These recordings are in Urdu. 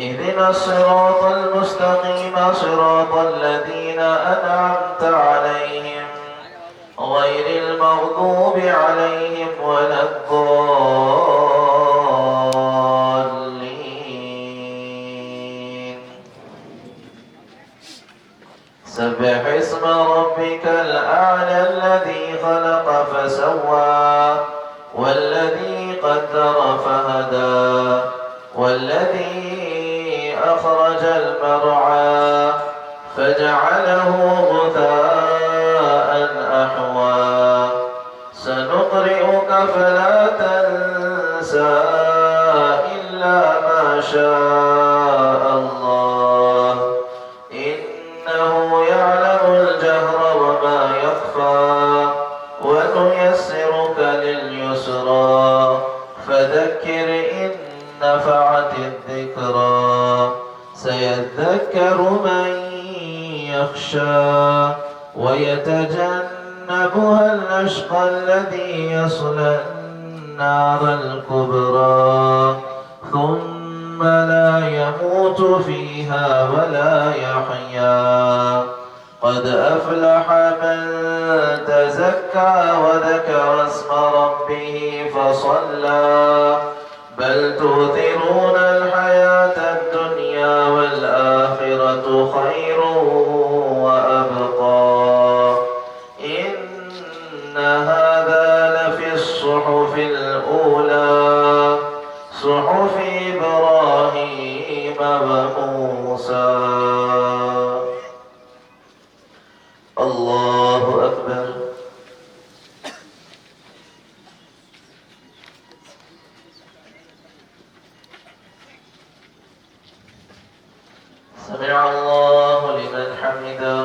اهدنا الصراط المستقيم صراط الذين أنعمت عليهم غير المغضوب عليهم ولا الضالين. سبح اسم ربك الأعلى الذي خلق فسوى والذي قدر فهدى والذي أخرج المرعى فجعله غثاء أحوى. سنقرئك فلا تنسى إلا ما شاء الله إنه يعلم الجهر وما يخفى. ونيسرك لليسرى فذكر إن نفعت الذكرى. سيذكر من يخشى ويتجنبها الأشقى الذي يصلى النار الكبرى ثم لا يموت فيها ولا يحيا. قد أفلح من تزكى وذكر اسم ربه فصلى. بل تؤثرون الحياة الدنيا والآخرة خير وأبقى. إن هذا لفي الصحف الأولى صحف إبراهيم وموسى. الله أكبر. سمع الله لمن حمده.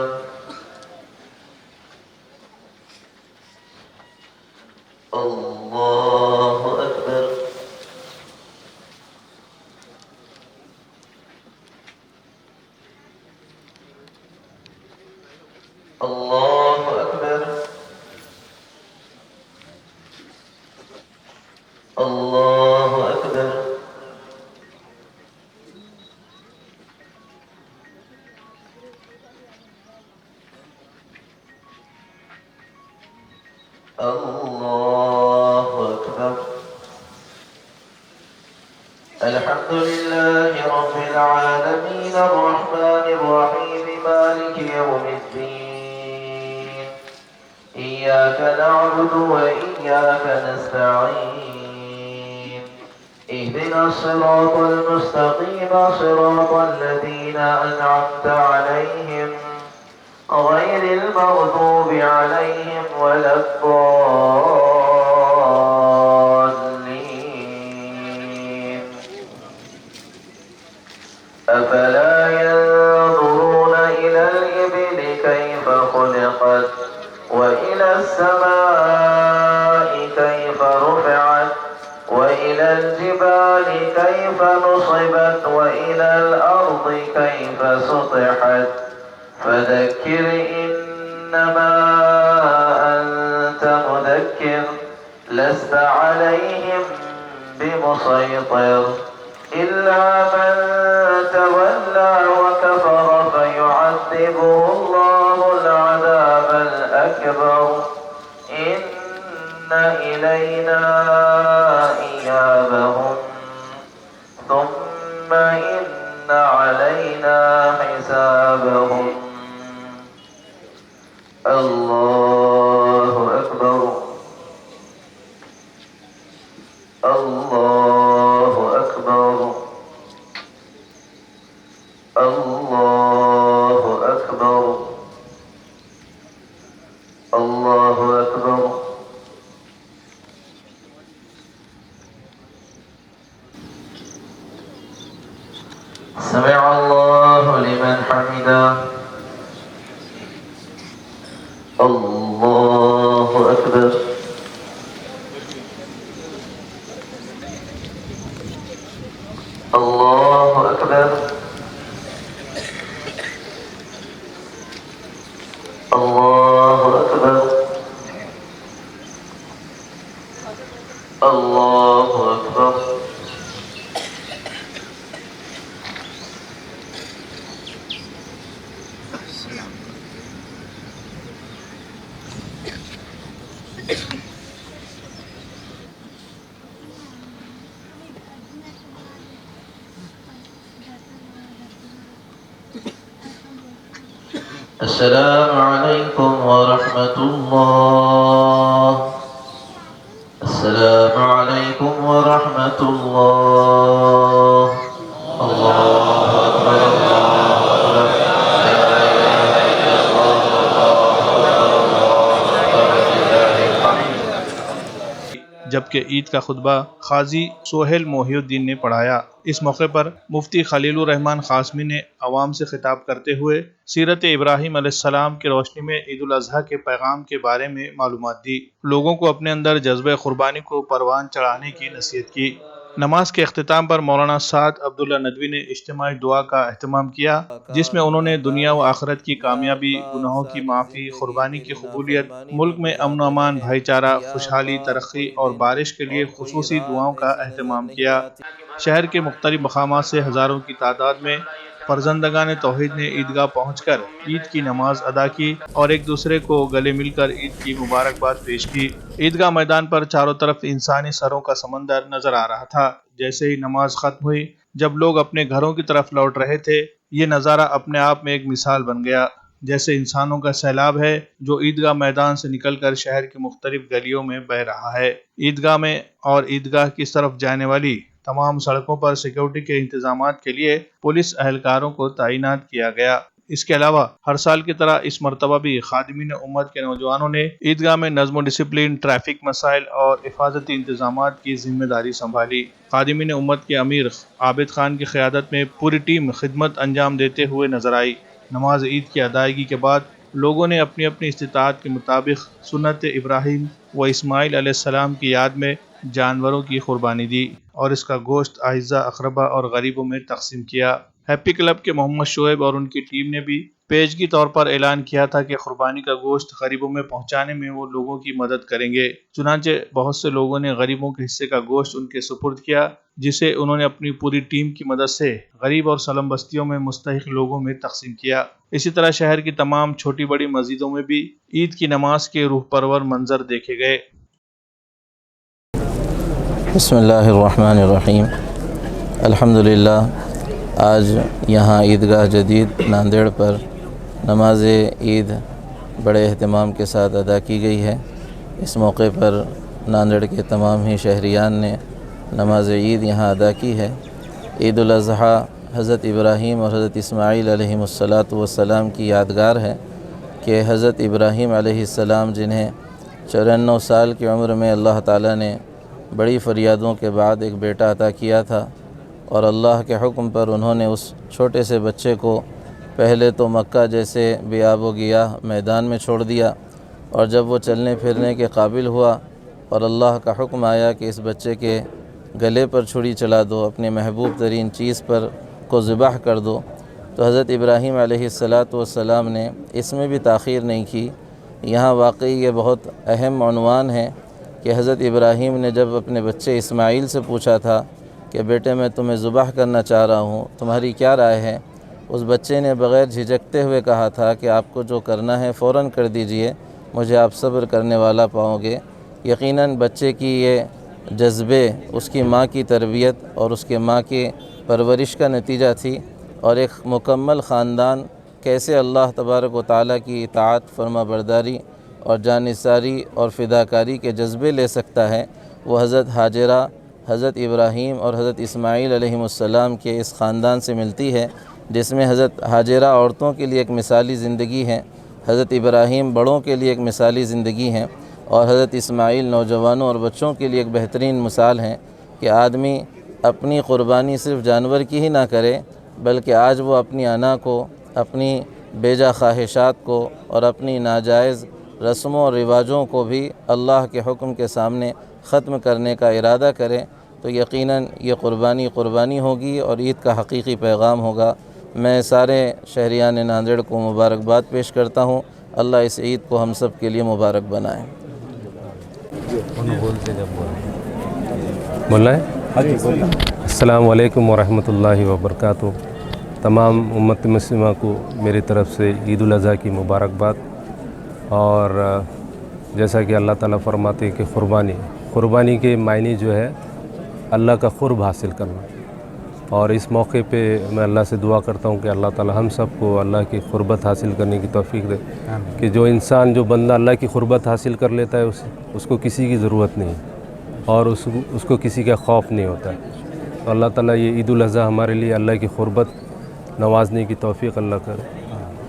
الله أكبر. الله أكبر. الله أكبر. الله أكبر. الحمد لله رب العالمين الرحمن الرحيم مالك يوم الدين. إياك نعبد وإياك نستعين. اهدنا الصراط المستقيم صراط الذين أنعمت عليهم غير المغضوب عليهم ولا الضالين. أفلا ينظرون إلى الإبل كيف خلقت وإلى السماء كيف رفعت وإلى الجبال كيف نصبت وإلى الأرض كيف سطحت. فذكر إنما أنت مذكر لست عليهم بمسيطر إلا من تولى وكفر فيعذبه الله العذاب الأكبر. إن إلينا إيابهم ثم إن علينا حسابهم. الله أكبر. سمع الله لمن حمده. الله أكبر. الله أكبر. الله أكبر. الله أكبر. السلام عليكم ورحمة الله. السلام عليكم ورحمة الله. الله أكبر. الله أكبر. لا إله إلا الله. الله أكبر. لله الحمد. جبکہ عید کا خطبہ قاضی سہیل محی الدین نے پڑھایا۔ اس موقع پر مفتی خلیل الرحمن قاسمی نے عوام سے خطاب کرتے ہوئے سیرت ابراہیم علیہ السلام کی روشنی میں عید الاضحیٰ کے پیغام کے بارے میں معلومات دی، لوگوں کو اپنے اندر جذبہ قربانی کو پروان چڑھانے کی نصیحت کی۔ نماز کے اختتام پر مولانا سعد عبداللہ ندوی نے اجتماعی دعا کا اہتمام کیا، جس میں انہوں نے دنیا و آخرت کی کامیابی، گناہوں کی معافی، قربانی کی قبولیت، ملک میں امن و امان، بھائی چارہ، خوشحالی، ترقی اور بارش کے لیے خصوصی دعاؤں کا اہتمام کیا۔ شہر کے مختلف مقامات سے ہزاروں کی تعداد میں فرزندگان توحید نے عیدگاہ پہنچ کر عید کی نماز ادا کی اور ایک دوسرے کو گلے مل کر عید کی مبارکباد پیش کی۔ عیدگاہ میدان پر چاروں طرف انسانی سروں کا سمندر نظر آ رہا تھا۔ جیسے ہی نماز ختم ہوئی، جب لوگ اپنے گھروں کی طرف لوٹ رہے تھے، یہ نظارہ اپنے آپ میں ایک مثال بن گیا، جیسے انسانوں کا سیلاب ہے جو عیدگاہ میدان سے نکل کر شہر کی مختلف گلیوں میں بہہ رہا ہے۔ عیدگاہ میں اور عیدگاہ کی طرف جانے والی تمام سڑکوں پر سیکیورٹی کے انتظامات کے لیے پولیس اہلکاروں کو تعینات کیا گیا۔ اس کے علاوہ ہر سال کی طرح اس مرتبہ بھی خادمین امت کے نوجوانوں نے عیدگاہ میں نظم و ڈسپلن، ٹریفک مسائل اور حفاظتی انتظامات کی ذمہ داری سنبھالی۔ خادمین امت کے امیر عابد خان کی قیادت میں پوری ٹیم خدمت انجام دیتے ہوئے نظر آئی۔ نماز عید کی ادائیگی کے بعد لوگوں نے اپنی اپنی استطاعت کے مطابق سنت ابراہیم و اسماعیل علیہ السلام کی یاد میں جانوروں کی قربانی دی اور اس کا گوشت اعزاء، اقربا اور غریبوں میں تقسیم کیا۔ ہیپی کلب کے محمد شعیب اور ان کی ٹیم نے بھی پیشگی طور پر اعلان کیا تھا کہ قربانی کا گوشت غریبوں میں پہنچانے میں وہ لوگوں کی مدد کریں گے۔ چنانچہ بہت سے لوگوں نے غریبوں کے حصے کا گوشت ان کے سپرد کیا، جسے انہوں نے اپنی پوری ٹیم کی مدد سے غریب اور سلم بستیوں میں مستحق لوگوں میں تقسیم کیا۔ اسی طرح شہر کی تمام چھوٹی بڑی مسجدوں میں بھی عید کی نماز کے روح پرور منظر دیکھے گئے۔ بسم اللہ الرحمن الرحیم۔ الحمدللہ آج یہاں عیدگاہ جدید ناندیڑ پر نماز عید بڑے اہتمام کے ساتھ ادا کی گئی ہے۔ اس موقع پر ناندیڑ کے تمام ہی شہریان نے نماز عید یہاں ادا کی ہے۔ عید الاضحیٰ حضرت ابراہیم اور حضرت اسماعیل علیہم السلام کی یادگار ہے کہ حضرت ابراہیم علیہ السلام جنہیں 94 سال کی عمر میں اللہ تعالیٰ نے بڑی فریادوں کے بعد ایک بیٹا عطا کیا تھا، اور اللہ کے حکم پر انہوں نے اس چھوٹے سے بچے کو پہلے تو مکہ جیسے بے آب و گیاہ میدان میں چھوڑ دیا، اور جب وہ چلنے پھرنے کے قابل ہوا اور اللہ کا حکم آیا کہ اس بچے کے گلے پر چھری چلا دو، اپنے محبوب ترین چیز پر کو ذبح کر دو، تو حضرت ابراہیم علیہ السلام نے اس میں بھی تاخیر نہیں کی۔ یہاں واقعی یہ بہت اہم عنوان ہے کہ حضرت ابراہیم نے جب اپنے بچے اسماعیل سے پوچھا تھا کہ بیٹے میں تمہیں ذبح کرنا چاہ رہا ہوں، تمہاری کیا رائے ہے؟ اس بچے نے بغیر جھجکتے ہوئے کہا تھا کہ آپ کو جو کرنا ہے فوراً کر دیجئے، مجھے آپ صبر کرنے والا پاؤ گے۔ یقیناً بچے کی یہ جذبے اس کی ماں کی تربیت اور اس کے ماں کی پرورش کا نتیجہ تھی، اور ایک مکمل خاندان کیسے اللہ تبارک و تعالیٰ کی اطاعت، فرما برداری اور جانثاری اور فداکاری کے جذبے لے سکتا ہے، وہ حضرت ہاجرہ، حضرت ابراہیم اور حضرت اسماعیل علیہم السلام کے اس خاندان سے ملتی ہے، جس میں حضرت ہاجرہ عورتوں کے لیے ایک مثالی زندگی ہے، حضرت ابراہیم بڑوں کے لیے ایک مثالی زندگی ہے، اور حضرت اسماعیل نوجوانوں اور بچوں کے لیے ایک بہترین مثال ہیں کہ آدمی اپنی قربانی صرف جانور کی ہی نہ کرے بلکہ آج وہ اپنی انا کو، اپنی بیجا خواہشات کو اور اپنی ناجائز رسموں اور رواجوں کو بھی اللہ کے حکم کے سامنے ختم کرنے کا ارادہ کریں تو یقیناً یہ قربانی ہوگی اور عید کا حقیقی پیغام ہوگا۔ میں سارے شہریان ناندیڑ کو مبارکباد پیش کرتا ہوں۔ اللہ اس عید کو ہم سب کے لیے مبارک بنائے۔ السلام علیکم ورحمۃ اللہ وبرکاتہ۔ تمام امت مسلمہ کو میری طرف سے عید الاضحیٰ کی مبارکباد۔ اور جیسا کہ اللہ تعالیٰ فرماتے ہیں کہ قربانی کے معنی جو ہے اللہ کا قرب حاصل کرنا، اور اس موقع پہ میں اللہ سے دعا کرتا ہوں کہ اللہ تعالیٰ ہم سب کو اللہ کی قربت حاصل کرنے کی توفیق دے، کہ جو بندہ اللہ کی قربت حاصل کر لیتا ہے اس کو کسی کی ضرورت نہیں اور اس کو کسی کا خوف نہیں ہوتا ہے۔ تو اللہ تعالیٰ یہ عید الاضحیٰ ہمارے لیے اللہ کی قربت نوازنے کی توفیق اللہ کرے۔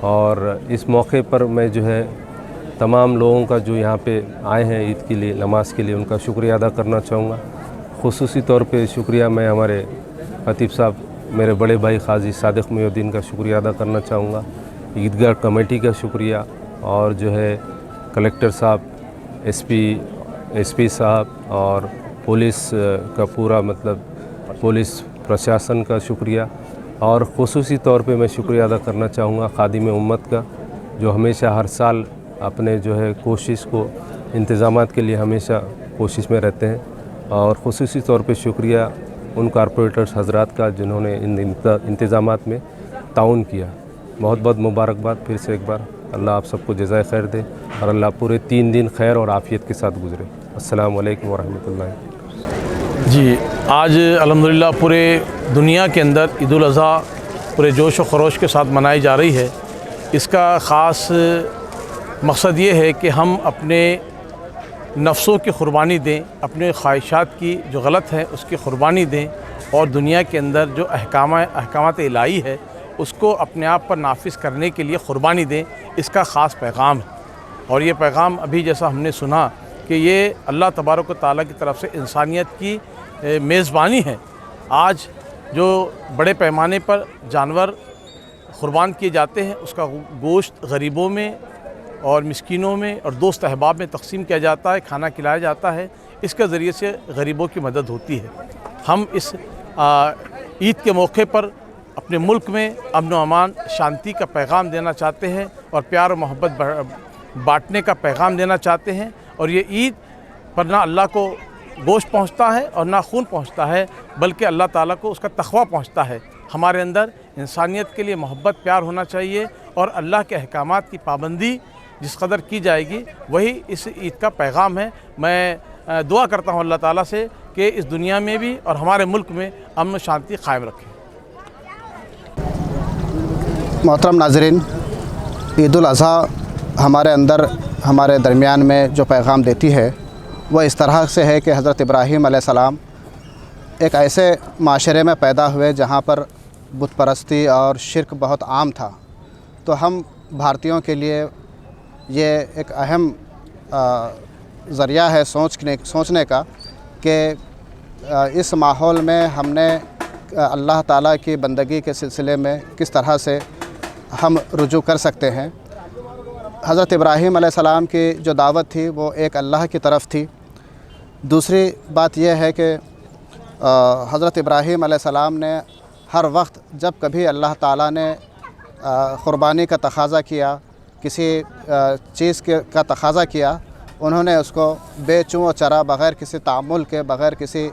اور اس موقع پر میں جو ہے تمام لوگوں کا جو یہاں پہ آئے ہیں عید کے لیے، نماز کے لیے، ان کا شکریہ ادا کرنا چاہوں گا۔ خصوصی طور پہ شکریہ میں ہمارے خطیب صاحب، میرے بڑے بھائی قاضی صادق محی الدین کا شکریہ ادا کرنا چاہوں گا، عیدگاہ کمیٹی کا شکریہ، اور جو ہے کلیکٹر صاحب، ایس پی صاحب اور پولیس کا پورا پولیس پرشاسن کا شکریہ، اور خصوصی طور پہ میں شکریہ ادا کرنا چاہوں گا خادم امت کا، جو ہمیشہ ہر سال اپنے جو ہے کوشش کو، انتظامات کے لیے ہمیشہ کوشش میں رہتے ہیں۔ اور خصوصی طور پہ شکریہ ان کارپوریٹرز حضرات کا جنہوں نے ان انتظامات میں تعاون کیا۔ بہت بہت مبارکباد پھر سے ایک بار۔ اللہ آپ سب کو جزائے خیر دے اور اللہ پورے 3 دن خیر اور عافیت کے ساتھ گزرے۔ السلام علیکم ورحمۃ اللہ۔ جی، آج الحمدللہ پورے دنیا کے اندر عید الاضحیٰ پورے جوش و خروش کے ساتھ منائی جا رہی ہے۔ اس کا خاص مقصد یہ ہے کہ ہم اپنے نفسوں کی قربانی دیں، اپنے خواہشات کی جو غلط ہیں اس کی قربانی دیں، اور دنیا کے اندر جو احکامات الہی ہے اس کو اپنے آپ پر نافذ کرنے کے لیے قربانی دیں۔ اس کا خاص پیغام ہے، اور یہ پیغام ابھی جیسا ہم نے سنا کہ یہ اللہ تبارک و تعالیٰ کی طرف سے انسانیت کی میزبانی ہے۔ آج جو بڑے پیمانے پر جانور قربان کیے جاتے ہیں، اس کا گوشت غریبوں میں اور مسکینوں میں اور دوست احباب میں تقسیم کیا جاتا ہے، کھانا کھلایا جاتا ہے۔ اس کے ذریعے سے غریبوں کی مدد ہوتی ہے۔ ہم اس عید کے موقع پر اپنے ملک میں امن و امان، شانتی کا پیغام دینا چاہتے ہیں، اور پیار و محبت بانٹنے کا پیغام دینا چاہتے ہیں۔ اور یہ عید پر نہ اللہ کو گوشت پہنچتا ہے اور نہ خون پہنچتا ہے، بلکہ اللہ تعالیٰ کو اس کا تقویٰ پہنچتا ہے۔ ہمارے اندر انسانیت کے لیے محبت، پیار ہونا چاہیے، اور اللہ کے احکامات کی پابندی جس قدر کی جائے گی وہی اس عید کا پیغام ہے۔ میں دعا کرتا ہوں اللہ تعالیٰ سے کہ اس دنیا میں بھی اور ہمارے ملک میں امن و شانتی قائم رکھے۔ محترم ناظرین، عید الاضحیٰ ہمارے درمیان میں جو پیغام دیتی ہے وہ اس طرح سے ہے کہ حضرت ابراہیم علیہ السلام ایک ایسے معاشرے میں پیدا ہوئے جہاں پر بت پرستی اور شرک بہت عام تھا۔ تو ہم بھارتیوں کے لیے یہ ایک اہم ذریعہ ہے سوچنے کا کہ اس ماحول میں ہم نے اللہ تعالیٰ کی بندگی کے سلسلے میں کس طرح سے ہم رجوع کر سکتے ہیں۔ حضرت ابراہیم علیہ السلام کی جو دعوت تھی وہ ایک اللہ کی طرف تھی۔ دوسری بات یہ ہے کہ حضرت ابراہیم علیہ السلام نے ہر وقت جب کبھی اللہ تعالیٰ نے قربانی کا تقاضا کیا، کسی چیز کا تقاضا کیا، انہوں نے اس کو بے چوں و چرا، بغیر کسی تعامل کے، بغیر کسی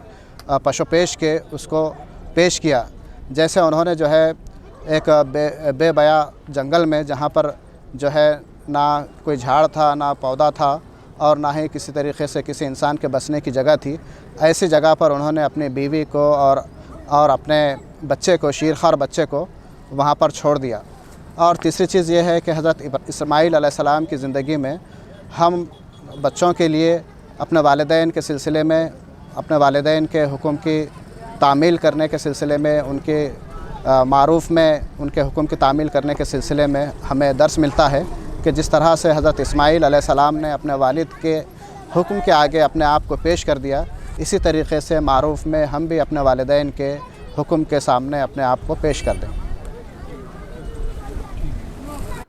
پش و پیش کے اس کو پیش کیا۔ جیسے انہوں نے جو ہے ایک بے بیا جنگل میں، جہاں پر جو ہے نہ کوئی جھاڑ تھا، نہ پودا تھا، اور نہ ہی کسی طریقے سے کسی انسان کے بسنے کی جگہ تھی، ایسی جگہ پر انہوں نے اپنی بیوی کو اور اپنے بچے کو، شیرخوار بچے کو وہاں پر چھوڑ دیا۔ اور تیسری چیز یہ ہے کہ حضرت اسماعیل علیہ السلام کی زندگی میں ہم بچوں کے لیے اپنے والدین کے سلسلے میں، اپنے والدین کے حکم کی تعمیل کرنے کے سلسلے میں، ان کے معروف میں ان کے حکم کی تعمیل کرنے کے سلسلے میں ہمیں درس ملتا ہے کہ جس طرح سے حضرت اسماعیل علیہ السلام نے اپنے والد کے حکم کے آگے اپنے آپ کو پیش کر دیا، اسی طریقے سے معروف میں ہم بھی اپنے والدین کے حکم کے سامنے اپنے آپ کو پیش کر دیں۔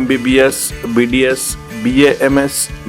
MBBS, BDS, BAMS,